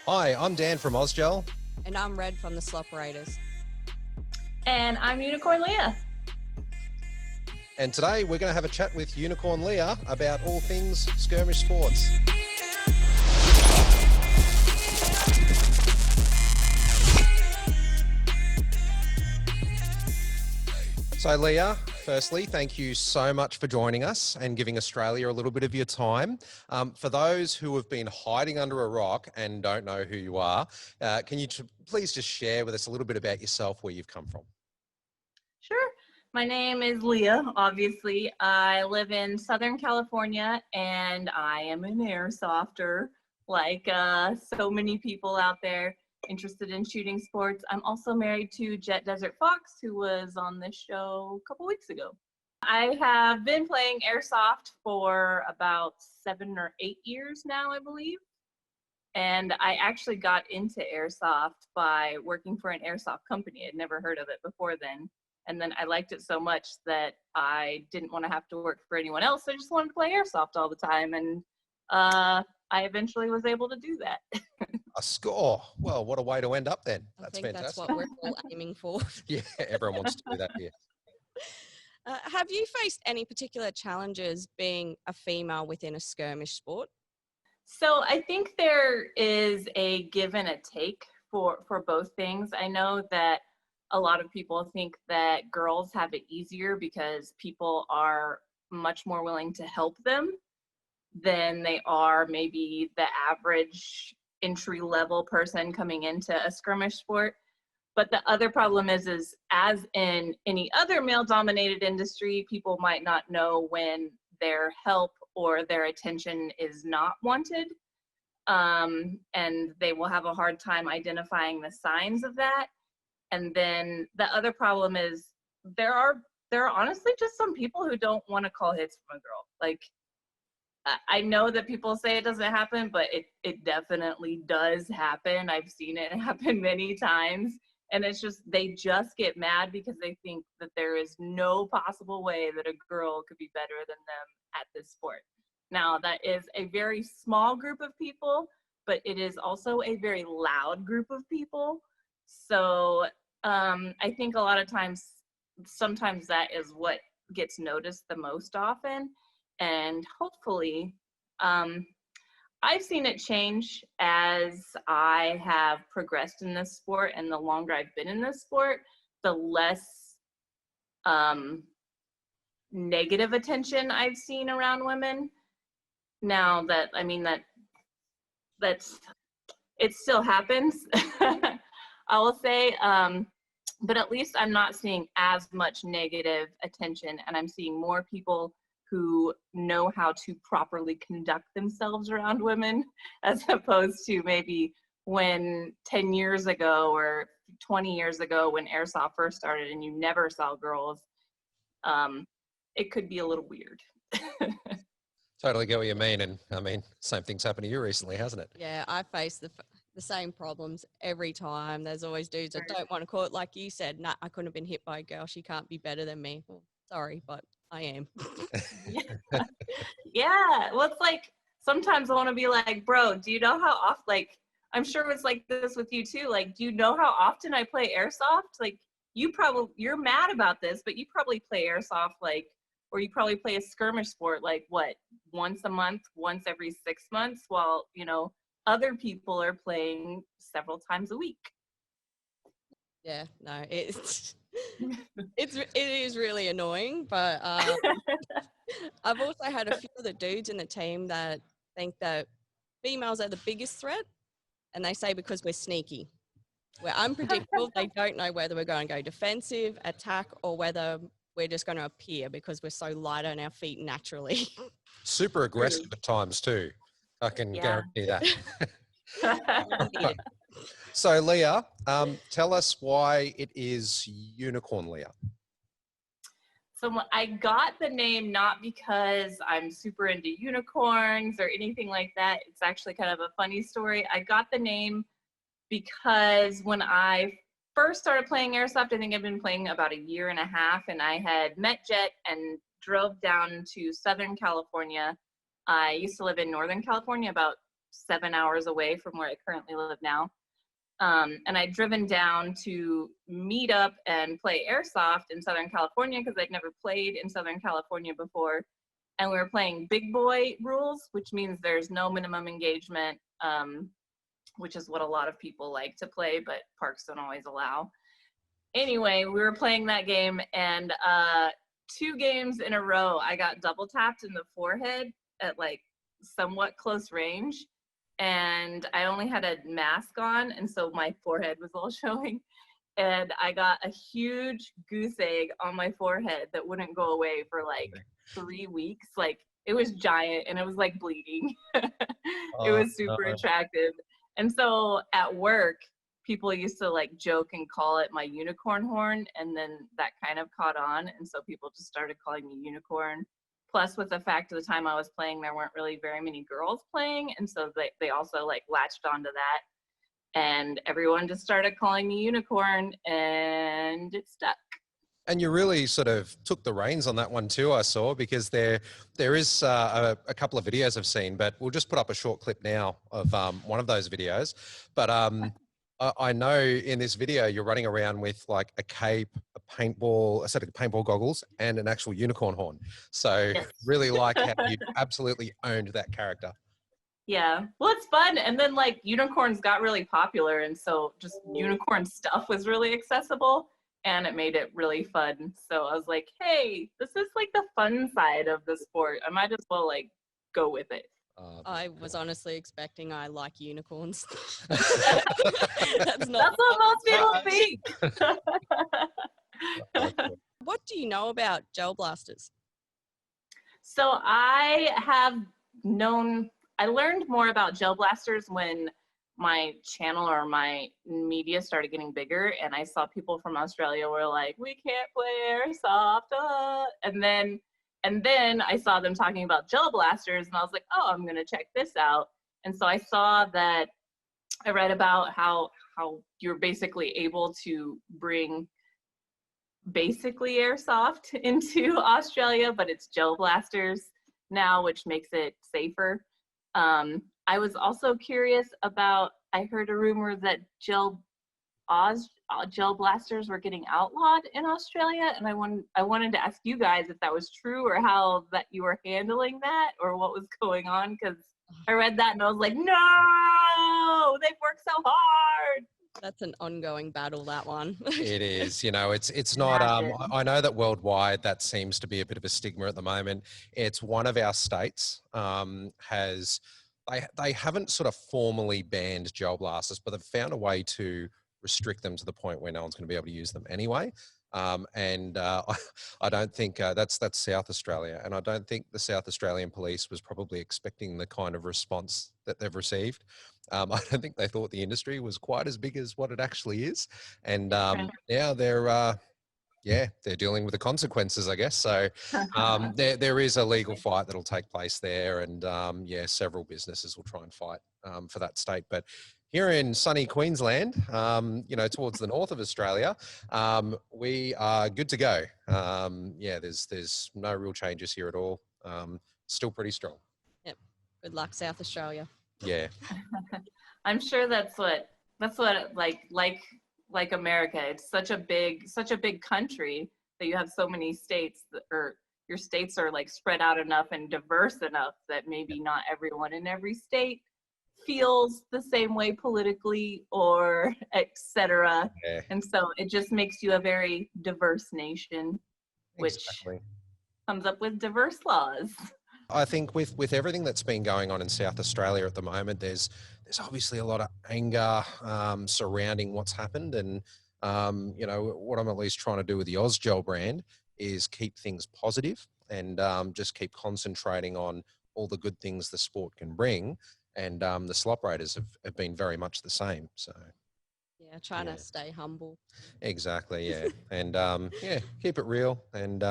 Hi, I'm Dan from Ozgel. And I'm Red from the Sloperators. And I'm Unicorn Leah. And today we're going to have a chat with Unicorn Leah about all things skirmish sports. So Leah, firstly, thank you so much for joining us and giving Australia a little bit of your time. For those who have been hiding under a rock and don't know who you are, can you please just share with us a little bit about yourself, where you've come from? Sure. My name is Leah, obviously. I live in Southern California and I am an airsofter, like so many people out there interested in shooting sports. I'm also married to Jet Desert Fox, who was on this show a couple weeks ago. I have been playing airsoft for about 7 or 8 years now, I believe. And I actually got into airsoft by working for an airsoft company. I'd never heard of it before then. And then I liked it so much that I didn't want to have to work for anyone else. I just wanted to play airsoft all the time. And I eventually was able to do that. A score. Well, what a way to end up then. That's Fantastic. That's what we're all aiming for. Yeah, everyone wants to do that here. Have you faced any particular challenges being a female within a skirmish sport? So I think there is a give and a take for both things. I know that a lot of people think that girls have it easier because people are much more willing to help them than they are maybe the average entry-level person coming into a skirmish sport. But the other problem is as in any other male-dominated industry, people might not know when their help or their attention is not wanted. And they will have a hard time identifying the signs of that. And then the other problem is there are honestly just some people who don't want to call hits from a girl. Like, I know that people say it doesn't happen, but it definitely does happen. I've seen it happen many times. And it's just, they just get mad because they think that there is no possible way that a girl could be better than them at this sport. Now, that is a very small group of people, but it is also a very loud group of people. So I think a lot of times, sometimes that is what gets noticed the most often. And hopefully, I've seen it change as I have progressed in this sport, and the longer I've been in this sport, the less negative attention I've seen around women. Now that, I mean, that's it still happens, I will say, but at least I'm not seeing as much negative attention, and I'm seeing more people who know how to properly conduct themselves around women, as opposed to maybe when 10 years ago or 20 years ago when airsoft first started and you never saw girls, it could be a little weird. Totally get what you mean. And I mean, same thing's happened to you recently, hasn't it? Yeah, I face the same problems every time. There's always dudes that don't want to call it, like you said, nah, I couldn't have been hit by a girl. She can't be better than me. Well, sorry, but I am. Yeah. Well, it's like, sometimes I want to be like, bro, do you know how often, like, I'm sure it's like this with you too. Like, do you know how often I play airsoft? Like, you're mad about this, but you probably play airsoft, like, or you probably play a skirmish sport, like what, once a month, once every 6 months, while, you know, other people are playing several times a week. Yeah, no, it is really annoying, but I've also had a few of the dudes in the team that think that females are the biggest threat, and they say because we're sneaky. We're unpredictable. They don't know whether we're going to go defensive, attack, or whether we're just going to appear because we're so light on our feet naturally. Super aggressive at times too. I can guarantee that. So Leah, tell us why it is Unicorn Leah. So I got the name not because I'm super into unicorns or anything like that. It's actually kind of a funny story. I got the name because when I first started playing airsoft, I think I've been playing about 1.5 years, and I had met Jet and drove down to Southern California. I used to live in Northern California, about 7 hours away from where I currently live now. And I'd driven down to meet up and play airsoft in Southern California because I'd never played in Southern California before. And we were playing big boy rules, which means there's no minimum engagement, which is what a lot of people like to play, but parks don't always allow. Anyway, we were playing that game, and 2 games in a row, I got double tapped in the forehead at like somewhat close range. And I only had a mask on, and so my forehead was all showing. And I got a huge goose egg on my forehead that wouldn't go away for like 3 weeks. Like, it was giant, and it was like bleeding. It was super attractive. And so at work, people used to like joke and call it my unicorn horn, and then that kind of caught on, and so people just started calling me unicorn. Plus, with the fact of the time I was playing, there weren't really very many girls playing, and so they also like latched onto that, and everyone just started calling me unicorn, and it stuck. And you really sort of took the reins on that one too, I saw, because there is a couple of videos I've seen, but we'll just put up a short clip now of one of those videos. But I know in this video you're running around with like a cape, a set of paintball goggles, and an actual unicorn horn. So Yes. really like how you absolutely owned that character. Yeah, well, it's fun. And then like unicorns got really popular, and so just unicorn stuff was really accessible, and it made it really fun. So I was like, hey, this is like the fun side of the sport. I might as well like go with it. I was honestly expecting I like unicorns. That's what most people think. What do you know about gel blasters? So I learned more about gel blasters when my channel or my media started getting bigger, and I saw people from Australia were like, we can't play airsoft. And then I saw them talking about gel blasters, and I was like, oh, I'm gonna check this out. And so I saw that, I read about how you're basically able to bring basically airsoft into Australia, but it's gel blasters now, which makes it safer. I was also curious about, I heard a rumor that gel blasters were getting outlawed in Australia, and I wanted to ask you guys if that was true, or how that you were handling that, or what was going on, because I read that and I was like, no, they've worked so hard. That's an ongoing battle, that one. It is, it's not, I know that worldwide that seems to be a bit of a stigma at the moment. It's one of our states they haven't sort of formally banned gel blasters, but they've found a way to restrict them to the point where no one's going to be able to use them anyway. I don't think that's South Australia, and I don't think the South Australian police was probably expecting the kind of response that they've received. I don't think they thought the industry was quite as big as what it actually is, and now they're dealing with the consequences, I guess. So there is a legal fight that'll take place there, and several businesses will try and fight for that state. But here in sunny Queensland, towards the north of Australia, we are good to go. There's no real changes here at all. Still pretty strong. Yep. Good luck, South Australia. Yeah. I'm sure that's what like America. It's such a big country that you have so many states or your states are like spread out enough and diverse enough that maybe not everyone in every state feels the same way politically or etc. Yeah. And so it just makes you a very diverse nation, which comes up with diverse laws. I think with everything that's been going on in South Australia at the moment, there's obviously a lot of anger surrounding what's happened. And, what I'm at least trying to do with the Ozgel brand is keep things positive and just keep concentrating on all the good things the sport can bring. And the slop raiders have been very much the same. So, trying to stay humble. Exactly, yeah. And, keep it real. And,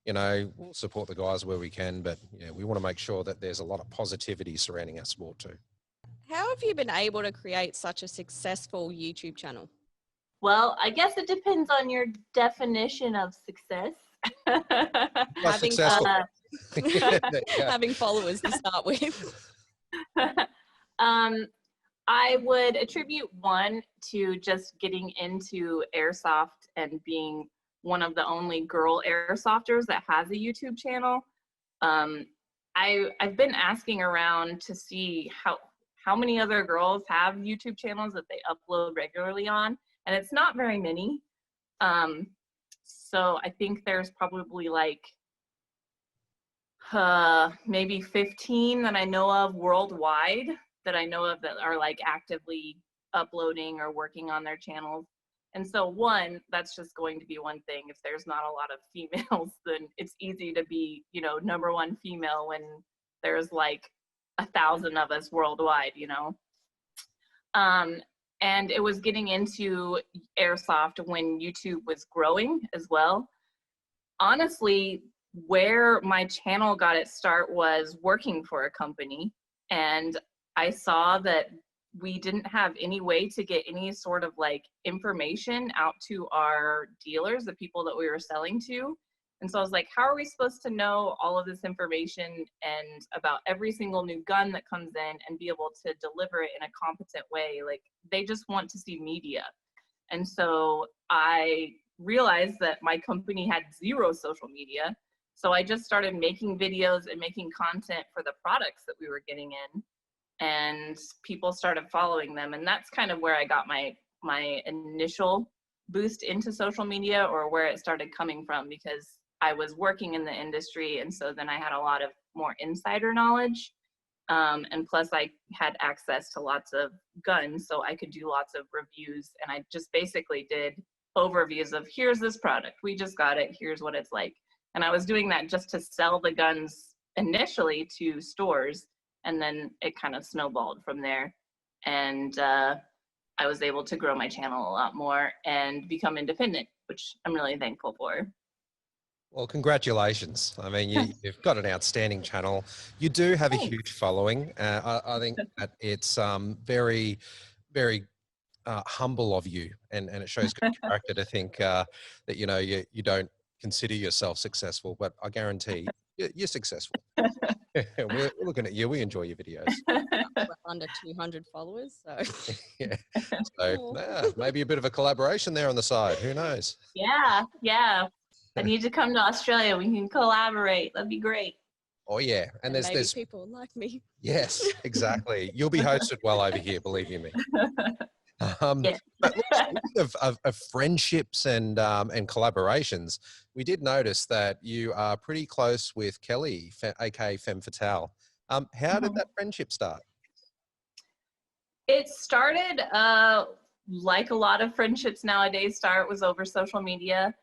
we'll support the guys where we can, but we want to make sure that there's a lot of positivity surrounding our sport too. How have you been able to create such a successful YouTube channel? Well, I guess it depends on your definition of success. Having followers to start with. I would attribute one to just getting into airsoft and being one of the only girl airsofters that has a YouTube channel. I've been asking around to see how many other girls have YouTube channels that they upload regularly on, and it's not very many. So I think there's probably like maybe 15 that I know of worldwide that I know of that are like actively uploading or working on their channels. And so one, that's just going to be one thing. If there's not a lot of females, then it's easy to be, you know, #1 female when there's like 1,000 of us worldwide, you know. And it was getting into airsoft when YouTube was growing as well. Honestly, where my channel got its start was working for a company, and I saw that we didn't have any way to get any sort of like information out to our dealers, the people that we were selling to. And so I was like, how are we supposed to know all of this information and about every single new gun that comes in and be able to deliver it in a competent way? Like, they just want to see media. And so I realized that my company had 0 social media. So I just started making videos and making content for the products that we were getting in, and people started following them. And that's kind of where I got my initial boost into social media, or where it started coming from, because I was working in the industry. And so then I had a lot of more insider knowledge. And plus I had access to lots of guns, so I could do lots of reviews. And I just basically did overviews of, here's this product, we just got it, here's what it's like. And I was doing that just to sell the guns initially to stores. And then it kind of snowballed from there. And I was able to grow my channel a lot more and become independent, which I'm really thankful for. Well, congratulations. I mean, you've got an outstanding channel. You do have a huge following. I think that it's very, very humble of you, and it shows good character to think that, you know, you don't consider yourself successful, but I guarantee you're successful. We're looking at you. We enjoy your videos. We're under 200 followers, so. Yeah. So maybe a bit of a collaboration there on the side. Who knows? Yeah. I need to come to Australia. We can collaborate. That'd be great. Oh yeah, and there's people like me. Yes, exactly. You'll be hosted well over here, believe you me. Yeah. But look, speaking of friendships and collaborations, we did notice that you are pretty close with Kelly, aka Femme Fatale. How did that friendship start? It started like a lot of friendships nowadays was over social media.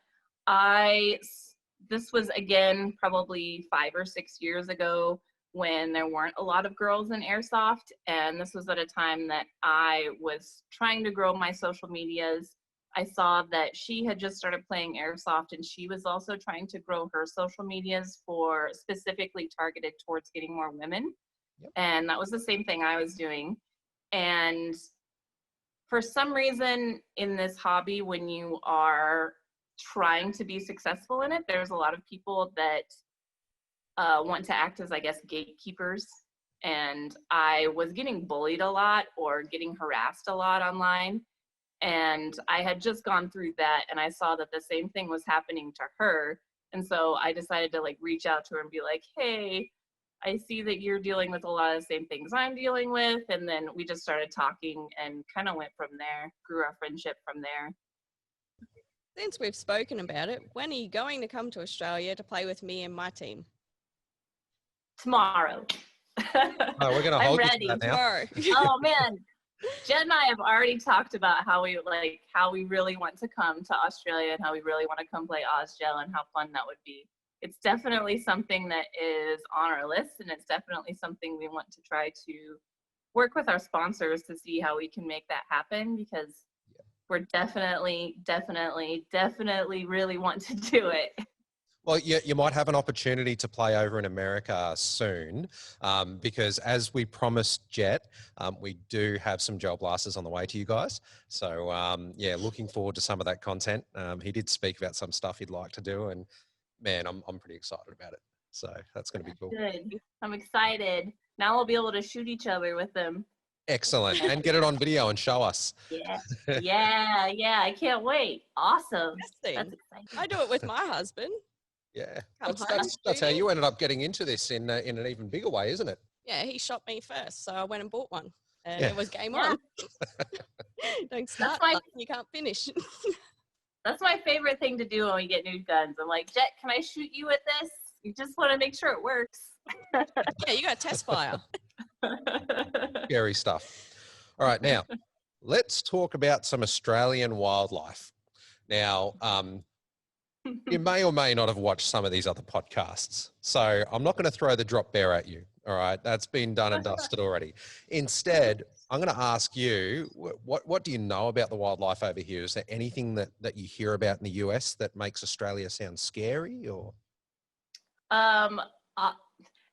This was again probably 5 or 6 years ago, when there weren't a lot of girls in airsoft, and this was at a time that I was trying to grow my social medias. I saw that she had just started playing airsoft, and she was also trying to grow her social medias for specifically targeted towards getting more women. Yep. And that was the same thing I was doing. And for some reason in this hobby, when you are trying to be successful in it, there's a lot of people that want to act as, I guess, gatekeepers. And I was getting bullied a lot or getting harassed a lot online. And I had just gone through that, and I saw that the same thing was happening to her. And so I decided to like reach out to her and be like, hey, I see that you're dealing with a lot of the same things I'm dealing with. And then we just started talking and kind of went from there, grew our friendship from there. Since we've spoken about it, when are you going to come to Australia to play with me and my team? Tomorrow. Oh, we're going to hold you to that now. Tomorrow. Oh man, Jen and I have already talked about how we really want to come to Australia and how we really want to come play OzGel and how fun that would be. It's definitely something that is on our list, and it's definitely something we want to try to work with our sponsors to see how we can make that happen, because we're definitely really want to do it. Well, you might have an opportunity to play over in America soon, because as we promised Jet, we do have some gel blasters on the way to you guys. So yeah, looking forward to some of that content. He did speak about some stuff he'd like to do, and man, I'm pretty excited about it. So that's going to be cool. Good. I'm excited. Now we'll be able to shoot each other with them. Excellent. And get it on video and show us. Yeah. Yeah. I can't wait. Awesome. That's Interesting. exciting. I do it with my husband. Yeah. Come That's, home, that's how shoot it. you ended up getting into this in an even bigger way, isn't it? Yeah, he shot me first, so I went and bought one, and Yeah. it was game Yeah. on. Don't start, my- something you can't finish. That's my favorite thing to do when we get new guns. I'm like, Jet, can I shoot you with this? You just want to make sure it works. Yeah, you got to test fire. Scary stuff. All right, now let's talk about some Australian wildlife. Now, you may or may not have watched some of these other podcasts, so I'm not going to throw the drop bear at you. All right, that's been done and dusted already. Instead, I'm going to ask you, what do you know about the wildlife over here? Is there anything that you hear about in the US that makes Australia sound scary, or?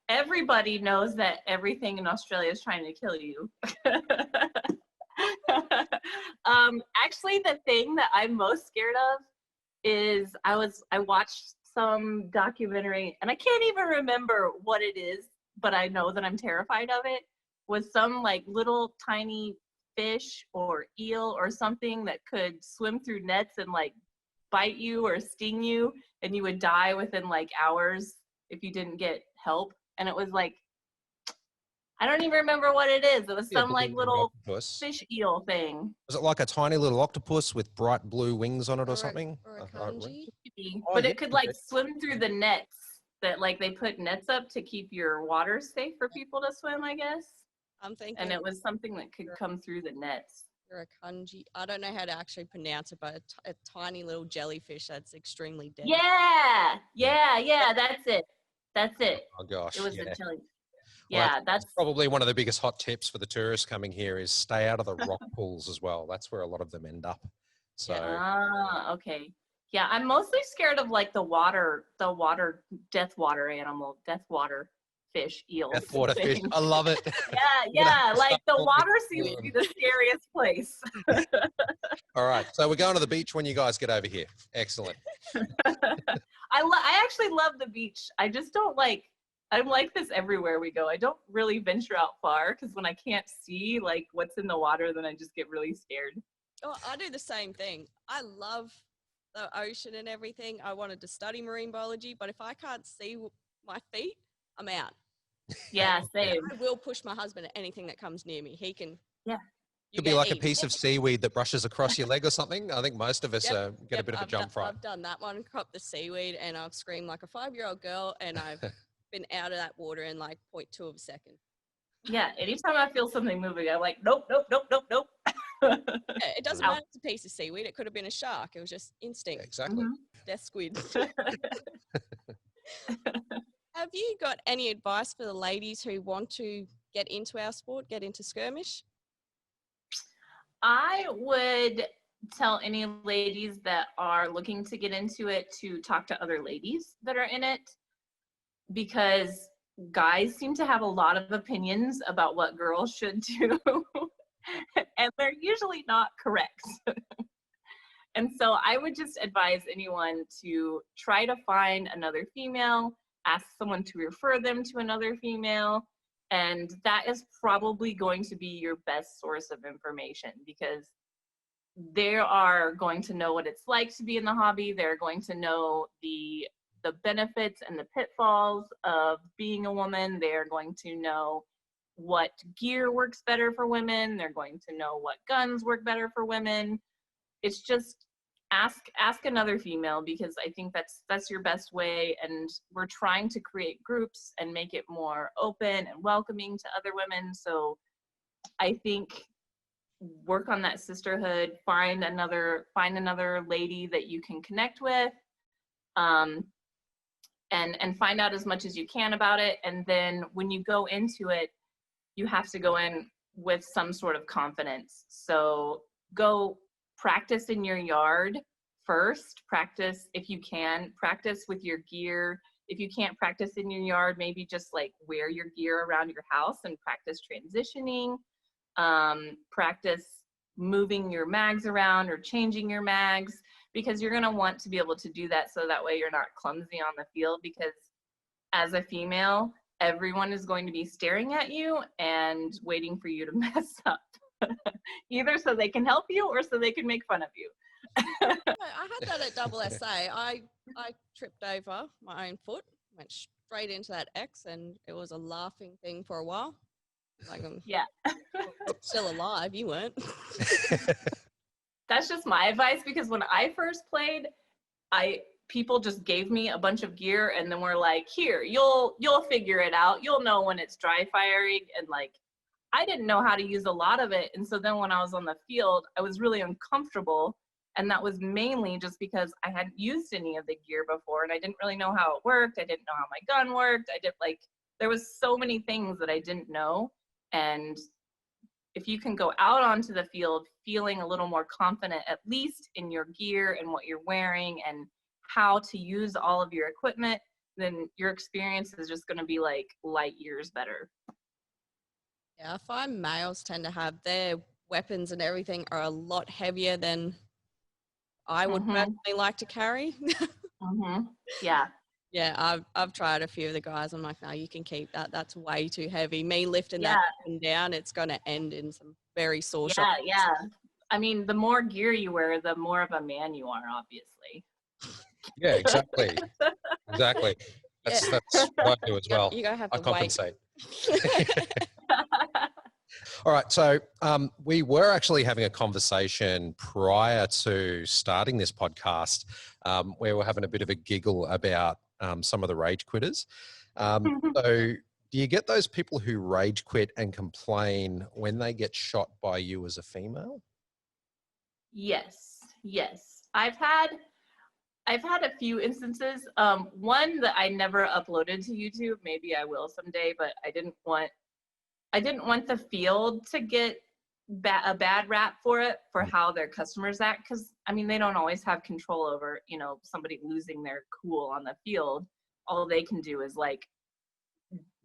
Everybody knows that everything in Australia is trying to kill you. Actually, the thing that I'm most scared of is I watched some documentary, and I can't even remember what it is, but I know that I'm terrified of it, was some like little tiny fish or eel or something that could swim through nets and like bite you or sting you, and you would die within like hours if you didn't get help. And it was like, I don't even remember what it is. It was some like little fish eel thing. Was it like a tiny little octopus with bright blue wings on it or something? Or a kanji. But it could like swim through the nets that like they put nets up to keep your water safe for people to swim, I guess. I'm thinking. And it was something that could come through the nets. Or a kanji. I don't know how to actually pronounce it, but a tiny little jellyfish that's extremely deadly. Yeah. That's it. Oh gosh. It was yeah. a jellyfish. Well, Yeah, that's probably one of the biggest hot tips for the tourists coming here is stay out of the rock pools as well. That's where a lot of them end up. So okay. Yeah, I'm mostly scared of like the water death water fish, eels. death water fish. I love it. Yeah, like the Stop water it. seems to be the scariest place. All right. So we're going to the beach when you guys get over here. Excellent. I actually love the beach. I just don't like, I'm like this everywhere we go. I don't really venture out far because when I can't see like what's in the water, then I just get really scared. Oh, I do the same thing. I love the ocean and everything. I wanted to study marine biology, but if I can't see my feet, I'm out. Yeah, same. I will push my husband at anything that comes near me. He can. Yeah. Could be like a piece of seaweed that brushes across your leg or something. I think most of us get a bit of a jump fright. I've done that one, cropped the seaweed, and I've screamed like a 5-year-old girl, and I've been out of that water in like 0.2 of a second. Yeah, anytime I feel something moving, I'm like, nope. Yeah, it doesn't matter if it's a piece of seaweed. It could have been a shark. It was just instinct. Yeah, exactly. Death squid. Have you got any advice for the ladies who want to get into our sport, get into skirmish? I would tell any ladies that are looking to get into it to talk to other ladies that are in it, because guys seem to have a lot of opinions about what girls should do, and they're usually not correct. And so I would just advise anyone to try to find another female, ask someone to refer them to another female, and that is probably going to be your best source of information, because they are going to know what it's like to be in the hobby. They're going to know the benefits and the pitfalls of being a woman. They're going to know what gear works better for women. They're going to know what guns work better for women. It's just ask another female, because I think that's your best way. And we're trying to create groups and make it more open and welcoming to other women. So I think work on that sisterhood, find another lady that you can connect with, and find out as much as you can about it. And then when you go into it, you have to go in with some sort of confidence. So go practice in your yard first. Practice, if you can, practice with your gear. If you can't practice in your yard, maybe just like wear your gear around your house and practice transitioning. Practice moving your mags around or changing your mags, because you're going to want to be able to do that so that way you're not clumsy on the field. Because as a female everyone is going to be staring at you and waiting for you to mess up. Either so they can help you or so they can make fun of you. I had that at double SA. I tripped over my own foot, went straight into that X, and it was a laughing thing for a while. Like, Yeah. still alive, you weren't. That's just my advice, because when I first played, people just gave me a bunch of gear and then were like, here, you'll figure it out. You'll know when it's dry firing. And like, I didn't know how to use a lot of it. And so then when I was on the field, I was really uncomfortable. And that was mainly just because I hadn't used any of the gear before and I didn't really know how it worked. I didn't know how my gun worked. There was so many things that I didn't know. And if you can go out onto the field feeling a little more confident, at least in your gear and what you're wearing and how to use all of your equipment, then your experience is just going to be like light years better. Yeah, I find males tend to have their weapons and everything are a lot heavier than I would personally like to carry. Yeah. Yeah, I've tried a few of the guys. I'm like, no, you can keep that. That's way too heavy. Me lifting that up and down, it's going to end in some very sore shots. Yeah. I mean, the more gear you wear, the more of a man you are, obviously. Yeah, exactly. Exactly. That's what I do as well. You gotta have I the compensate. All right. So we were actually having a conversation prior to starting this podcast where we're having a bit of a giggle about some of the rage quitters. So do you get those people who rage quit and complain when they get shot by you as a female? Yes. I've had a few instances. One that I never uploaded to YouTube. Maybe I will someday, but I didn't want the field to get a bad rap for it, for how their customers act. Because I mean, they don't always have control over, somebody losing their cool on the field. All they can do is like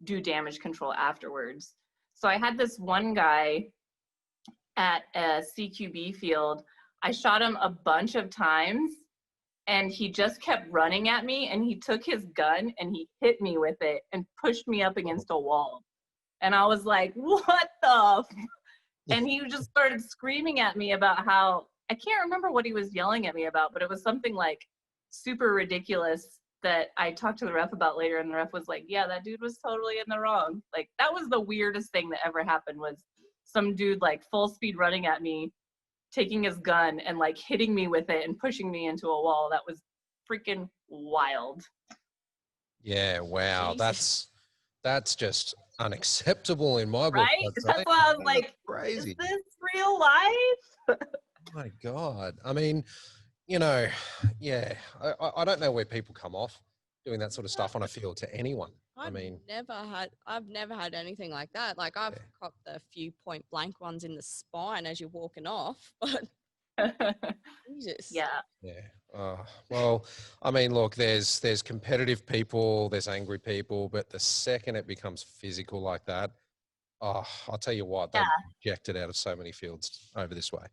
do damage control afterwards. So I had this one guy at a CQB field. I shot him a bunch of times and he just kept running at me, and he took his gun and he hit me with it and pushed me up against a wall. And I was like, what the and he just started screaming at me about how, I can't remember what he was yelling at me about, but it was something like super ridiculous that I talked to the ref about later, and the ref was like, yeah, that dude was totally in the wrong. Like, that was the weirdest thing that ever happened, was some dude like full speed running at me, taking his gun and like hitting me with it and pushing me into a wall. That was freaking wild. Yeah, wow. Jesus. That's just unacceptable in my book. Right? That's why I was like, crazy. Is this real life? Oh my God. I mean, yeah, I don't know where people come off doing that sort of stuff on a field to anyone. I've never had anything like that. Like, I've copped a few point blank ones in the spine as you're walking off, but Jesus. Yeah. Well, I mean, look, there's competitive people, there's angry people, but the second it becomes physical like that, I'll tell you what, they're rejected out of so many fields over this way.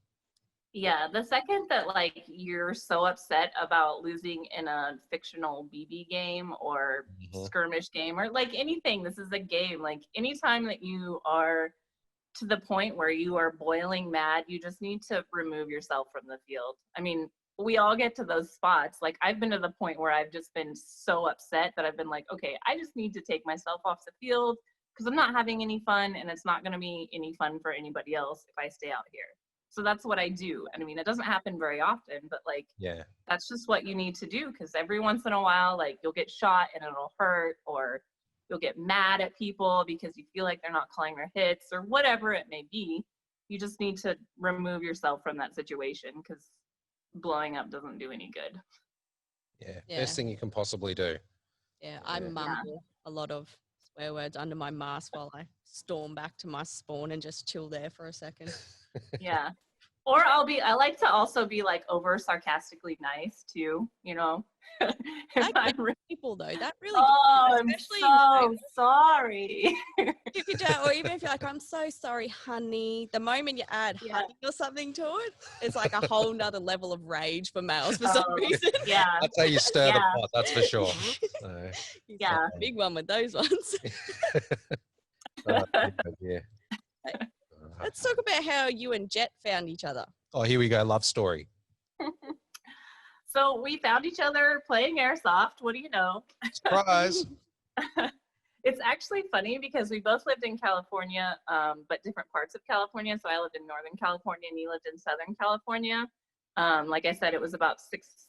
Yeah, the second that like you're so upset about losing in a fictional BB game or skirmish game or like anything, this is a game. Like, anytime that you are to the point where you are boiling mad, you just need to remove yourself from the field. I mean, we all get to those spots. Like, I've been to the point where I've just been so upset that I've been like, okay, I just need to take myself off the field because I'm not having any fun, and it's not going to be any fun for anybody else if I stay out here. So that's what I do. And I mean, it doesn't happen very often, but like, that's just what you need to do, because every once in a while, like, you'll get shot and it'll hurt, or you'll get mad at people because you feel like they're not calling their hits or whatever it may be. You just need to remove yourself from that situation, because blowing up doesn't do any good. Yeah, best thing you can possibly do. Yeah, I mumble a lot of swear words under my mask while I storm back to my spawn and just chill there for a second. Yeah. Or I like to also be like over sarcastically nice too, you know. If That I'm gets re- people though. That really oh, gets I'm you, especially, you know, so sorry. if you don't, or even if you're like, I'm so sorry, honey. The moment you add Yeah. honey or something to it, it's like a whole nother level of rage for males for some Oh, reason. yeah, That's how you stir the Yeah. pot, that's for sure. So, He's yeah. a big one with those ones. yeah. Let's talk about how you and Jet found each other. Oh, here we go. Love story. So we found each other playing airsoft. What do you know? Surprise. It's actually funny because we both lived in California, but different parts of California. So I lived in Northern California and he lived in Southern California. Like I said, it was about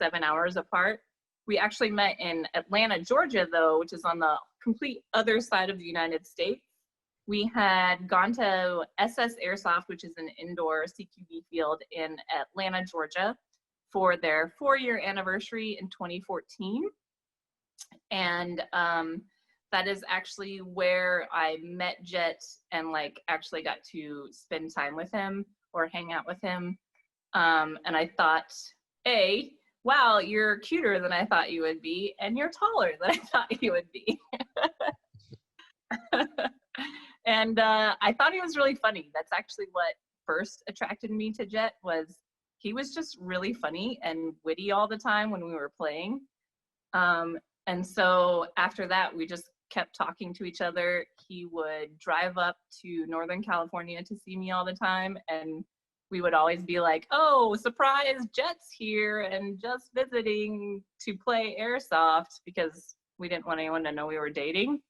6-7 hours apart. We actually met in Atlanta, Georgia, though, which is on the complete other side of the United States. We had gone to SS Airsoft, which is an indoor CQB field in Atlanta, Georgia, for their 4-year anniversary in 2014. And that is actually where I met Jet and like actually got to spend time with him or hang out with him. And I thought, wow, you're cuter than I thought you would be, and you're taller than I thought you would be. And I thought he was really funny. That's actually what first attracted me to Jet, was he was just really funny and witty all the time when we were playing. And so after that, we just kept talking to each other. He would drive up to Northern California to see me all the time, and we would always be like, oh, surprise, Jet's here and just visiting to play airsoft, because we didn't want anyone to know we were dating.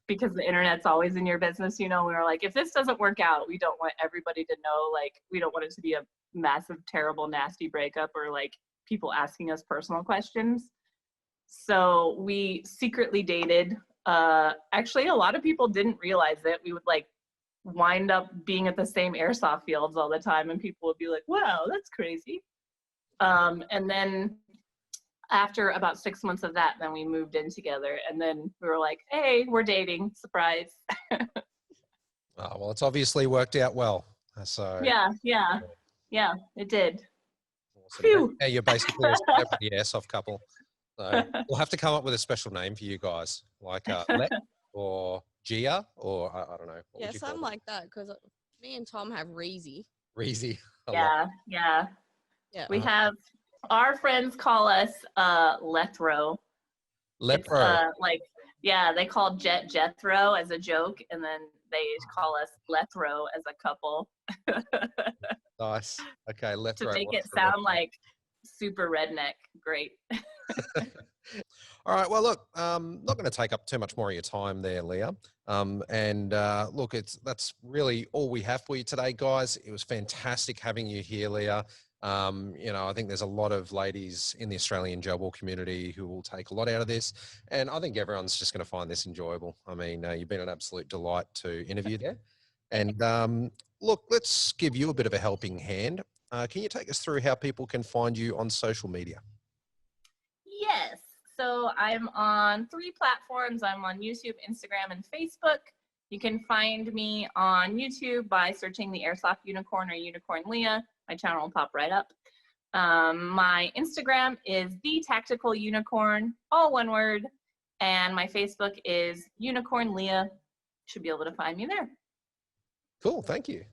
Because the internet's always in your business, you know. We were like, if this doesn't work out, we don't want everybody to know, like, we don't want it to be a massive, terrible, nasty breakup or like people asking us personal questions. So we secretly dated. Actually, a lot of people didn't realize it. We would like wind up being at the same airsoft fields all the time, and people would be like, wow, that's crazy. And then after about 6 months of that, then we moved in together, and then we were like, hey, we're dating, surprise. Oh, well, it's obviously worked out well. So Yeah, it did. awesome. Phew. Yeah, you're basically a celebrity airsoft couple. So we'll have to come up with a special name for you guys, like Let or Gia, or I don't know. What Yeah, would you call something them? like that, because me and Tom have Reezy. Reezy. I love Yeah. Yeah. We have, our friends call us Lethro. It's Lepro. like, yeah, they call Jet Jethro as a joke, and then they call us Lethro as a couple Nice. Okay, to Lepro. make it Lepro. sound like super redneck. Great. All right. Well, look, not going to take up too much more of your time there, Leah. Look, that's really all we have for you today, guys. It was fantastic having you here, Leah. I think there's a lot of ladies in the Australian Jailball community who will take a lot out of this, and I think everyone's just going to find this enjoyable. I mean, you've been an absolute delight to interview there. And look, let's give you a bit of a helping hand. Can you take us through how people can find you on social media? Yes. So I'm on 3 platforms. I'm on YouTube, Instagram, and Facebook. You can find me on YouTube by searching the Airsoft Unicorn or Unicorn Leah. My channel will pop right up. My Instagram is The Tactical Unicorn, all one word. And my Facebook is Unicorn Leah. Should be able to find me there. Cool. Thank you.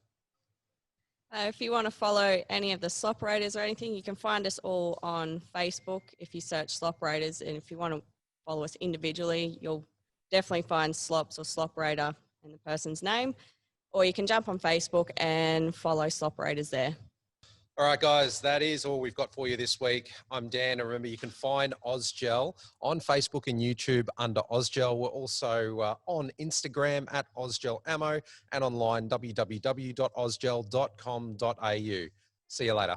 If you want to follow any of the Slop Raiders or anything, you can find us all on Facebook if you search Slop Raiders. And if you want to follow us individually, you'll definitely find Slops or Slop Raider in the person's name. Or you can jump on Facebook and follow Slop Raiders there. All right, guys, that is all we've got for you this week. I'm Dan, and remember, you can find Ozgel on Facebook and YouTube under Ozgel. We're also on Instagram at OzgelAmmo and online www.ozgel.com.au. See you later.